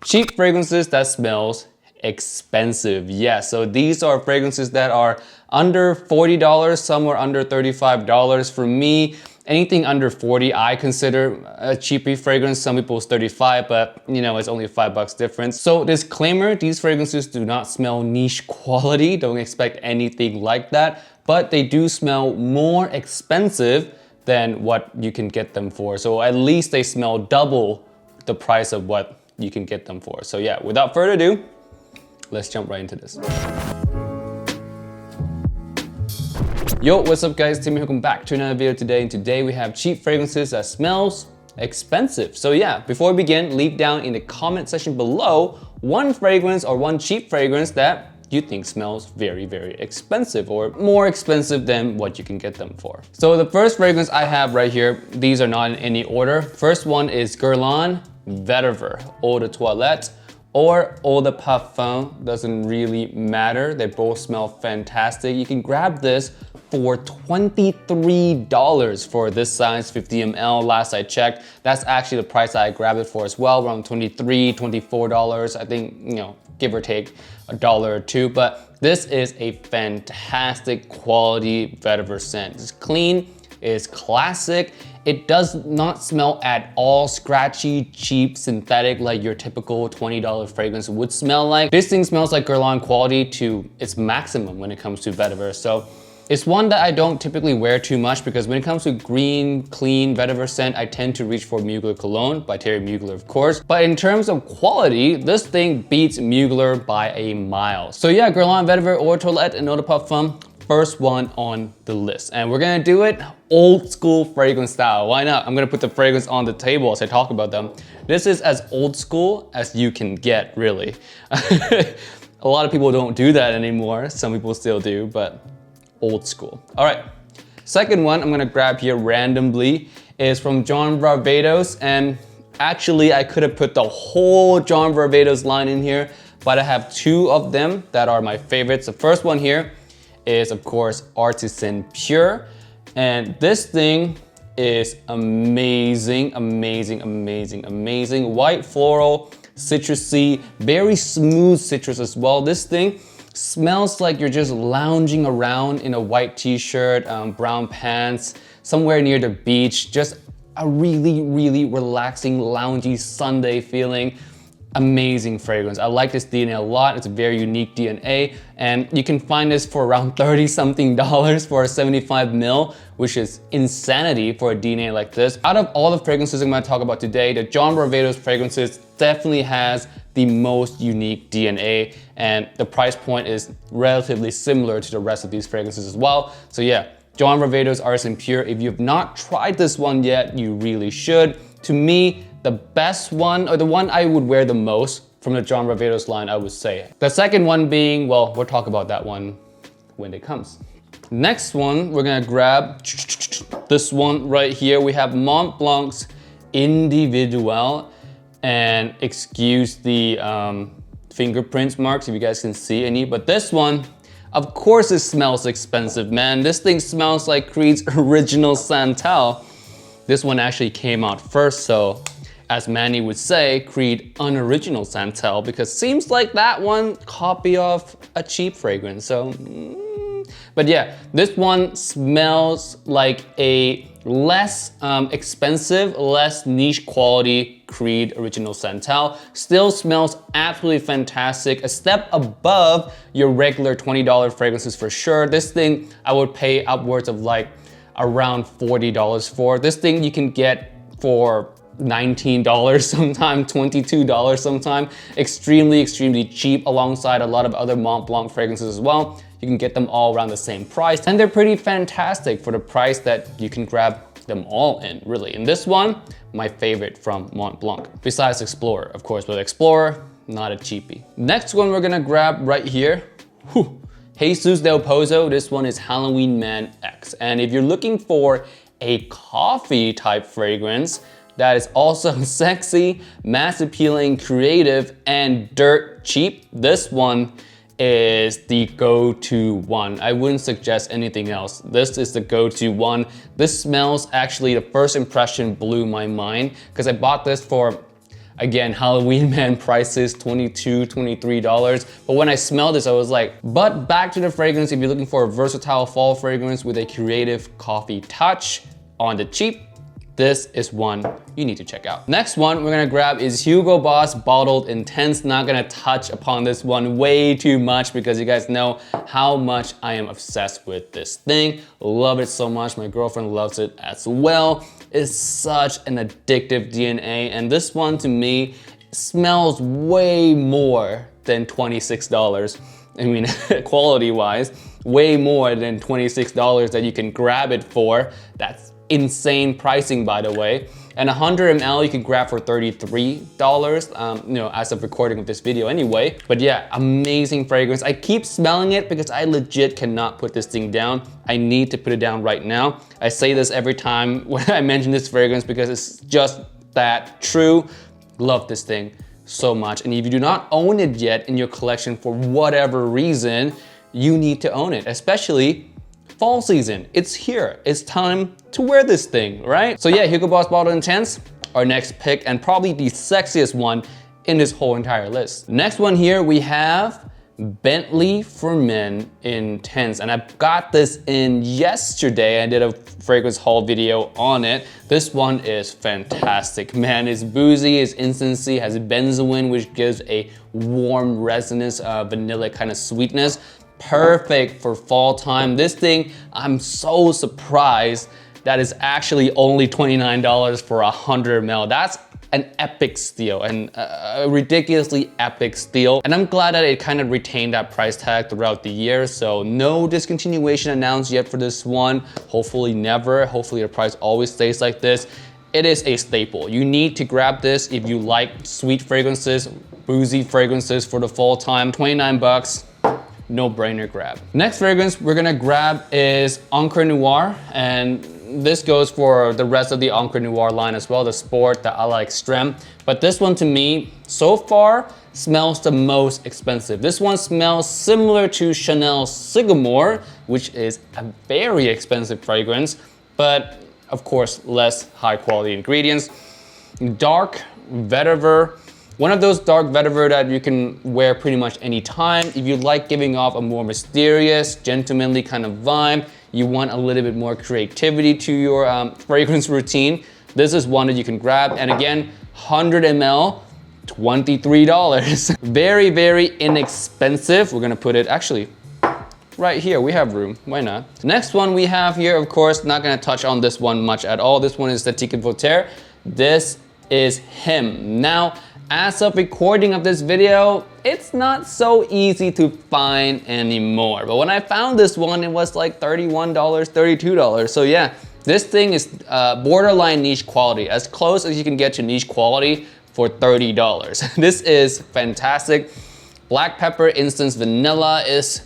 Cheap fragrances that smells expensive. Yes, so these are fragrances that are under $40, some are under $35. For me, anything under 40 I consider a cheapy fragrance. Some people's 35, but you know, it's only a $5 difference. So disclaimer, these fragrances do not smell niche quality. Don't expect anything like that, but they do smell more expensive than what you can get them for. So at least they smell double the price of what you can get them for. So yeah, without further ado, let's jump right into this. Yo, what's up guys, Timmy, welcome back to another video today. And today we have cheap fragrances that smells expensive. So yeah, before we begin, leave down in the comment section below one fragrance or one cheap fragrance that you think smells very, very expensive or more expensive than what you can get them for. So the first fragrance I have right here, these are not in any order. First one is Guerlain Vetiver, Eau de Toilette or Eau de Parfum, doesn't really matter. They both smell fantastic. You can grab this for $23 for this size, 50 ml. Last I checked, that's actually the price I grabbed it for as well, around $23, $24. I think, you know, give or take $1 or $2. But this is a fantastic quality vetiver scent. It's clean, it's classic. It does not smell at all scratchy, cheap, synthetic like your typical $20 fragrance would smell like. This thing smells like Guerlain quality to its maximum when it comes to vetiver. So it's one that I don't typically wear too much because when it comes to green, clean vetiver scent, I tend to reach for Mugler Cologne by Terry Mugler, of course. But in terms of quality, this thing beats Mugler by a mile. So yeah, Guerlain Vetiver Eau de Toilette and Eau de Parfum, first one on the list. And we're gonna do it old school fragrance style. Why not? I'm gonna put the fragrance on the table as I talk about them. This is as old school as you can get, really. A lot of people don't do that anymore. Some people still do, but old school. All right, second one I'm gonna grab here randomly is from John Varvatos, and actually I could have put the whole John Varvatos line in here, but I have two of them that are my favorites. The first one here is of course Artisan Pure, and this thing is amazing, amazing, amazing, amazing. White floral, citrusy, very smooth citrus as well. This thing smells like you're just lounging around in a white t-shirt, brown pants, somewhere near the beach. Just a really, really relaxing, loungy Sunday feeling. Amazing fragrance. I like this DNA a lot. It's a very unique DNA, and you can find this for around $30-something for a 75 ml, which is insanity for a DNA like this. Out of all the fragrances I'm gonna talk about today, the John Varvatos fragrances definitely has the most unique DNA, and the price point is relatively similar to the rest of these fragrances as well. So yeah, John Varvatos Artisan Pure. If you have not tried this one yet, you really should. To me, the best one, or the one I would wear the most from the John Varvatos line, I would say. The second one being, well, we'll talk about that one when it comes. Next one, we're gonna grab this one right here. We have Mont Blanc's Individual, and excuse the fingerprints marks if you guys can see any, but this one, of course it smells expensive, man. This thing smells like Creed's original Santal. This one actually came out first, so as Manny would say, Creed unoriginal Santal, because seems like that one copy of a cheap fragrance. So, but yeah, this one smells like a less expensive, less niche quality Creed original Santal. Still smells absolutely fantastic. A step above your regular $20 fragrances for sure. This thing I would pay upwards of like around $40 for. This thing you can get for $19 sometime, $22 sometime. Extremely, extremely cheap alongside a lot of other Mont Blanc fragrances as well. You can get them all around the same price, and they're pretty fantastic for the price that you can grab them all in, really. And this one, my favorite from Mont Blanc, besides Explorer, of course, but Explorer, not a cheapie. Next one we're gonna grab right here, Jesus del Pozo. This one is Halloween Man X. And if you're looking for a coffee type fragrance that is also sexy, mass appealing, creative, and dirt cheap, this one is the go-to one. I wouldn't suggest anything else. This is the go-to one. This smells, actually, the first impression blew my mind because I bought this for Again, Halloween Man prices $22, $23. But when I smelled this, I was like, but back to the fragrance. If you're looking for a versatile fall fragrance with a creative coffee touch on the cheap, this is one you need to check out. Next one we're gonna grab is Hugo Boss Bottled Intense. Not gonna touch upon this one way too much because you guys know how much I am obsessed with this thing. Love it so much. My girlfriend loves it as well. It's such an addictive DNA, and this one to me smells way more than $26. I mean, quality-wise, way more than $26 that you can grab it for. That's insane pricing, by the way. And 100 ml you can grab for $33, you know, as of recording of this video anyway. But yeah, amazing fragrance. I keep smelling it because I legit cannot put this thing down. I need to put it down right now. I say this every time when I mention this fragrance because it's just that true. Love this thing so much. And if you do not own it yet in your collection for whatever reason, you need to own it, especially fall season. It's here. It's time to wear this thing, right? So yeah, Hugo Boss Bottled Intense, our next pick, and probably the sexiest one in this whole entire list. Next one here, we have Bentley for Men Intense. And I got this in yesterday. I did a fragrance haul video on it. This one is fantastic, man. It's boozy, it's incense-y, has benzoin, which gives a warm resonance, vanilla kind of sweetness. Perfect for fall time. This thing, I'm so surprised that is actually only $29 for 100 ml. That's an epic steal, and a ridiculously epic steal. And I'm glad that it kind of retained that price tag throughout the year. So no discontinuation announced yet for this one. Hopefully never. Hopefully the price always stays like this. It is a staple. You need to grab this if you like sweet fragrances, boozy fragrances for the fall time. 29 bucks. No-brainer grab. Next fragrance we're gonna grab is Ankr Noir, and this goes for the rest of the Ankr Noir line as well, the Sport, the A la Extreme. But this one to me, so far, smells the most expensive. This one smells similar to Chanel Sycamore, which is a very expensive fragrance, but of course, less high quality ingredients. Dark Vetiver. One of those dark vetiver that you can wear pretty much any time. If you like giving off a more mysterious, gentlemanly kind of vibe, you want a little bit more creativity to your fragrance routine, this is one that you can grab. And again, 100 ml, $23. Very, very inexpensive. We're gonna put it actually right here. We have room, why not? Next one we have here, of course, not gonna touch on this one much at all. This one is the Guerlain Vetiver. This is him. Now, as of recording of this video, it's not so easy to find anymore. But when I found this one, it was like $31, $32. So yeah, this thing is borderline niche quality, as close as you can get to niche quality for $30. This is fantastic. Black pepper instance vanilla is,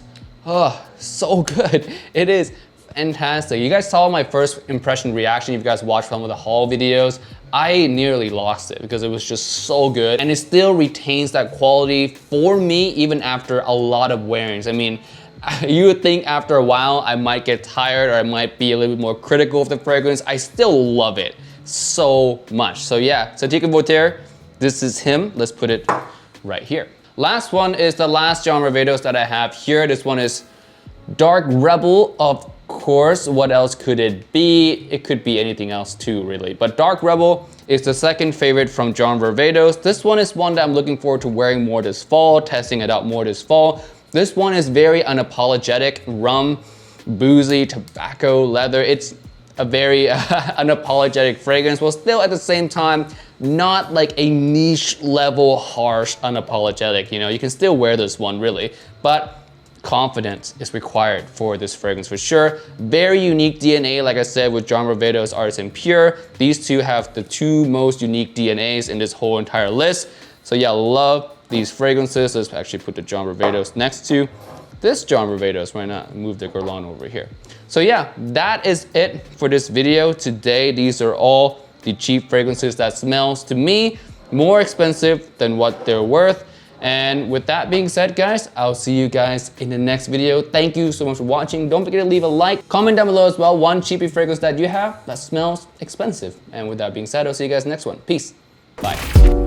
oh, so good. It is fantastic. You guys saw my first impression reaction. If you guys watched some of the haul videos, I nearly lost it because it was just so good, and it still retains that quality for me even after a lot of wearings. I mean, you would think after a while I might get tired or I might be a little bit more critical of the fragrance. I still love it so much. So yeah, so Guerlain Vetiver, this is him. Let's put it right here. Last one is the last Jean Varvatos that I have here. This one is Dark Rebel, of course. What else could it be? It could be anything else too, really. But Dark Rebel is the second favorite from Jean Varvatos. This one is one that I'm looking forward to wearing more this fall, testing it out more this fall. This one is very unapologetic, rum, boozy, tobacco, leather. It's a very unapologetic fragrance, while still at the same time, not like a niche level, harsh, unapologetic. You know, you can still wear this one really, but confidence is required for this fragrance for sure. Very unique DNA, like I said, with Jean Varvatos Artisan Pure. These two have the two most unique DNAs in this whole entire list. So yeah, love these fragrances. Let's actually put the Jean Varvatos next to this Jean Varvatos. Why not move the Guerlain over here? So yeah, that is it for this video today. These are all the cheap fragrances that smells, to me, more expensive than what they're worth. And with that being said, guys, I'll see you guys in the next video. Thank you so much for watching. Don't forget to leave a like. Comment down below as well, one cheapy fragrance that you have that smells expensive. And with that being said, I'll see you guys next one. Peace. Bye.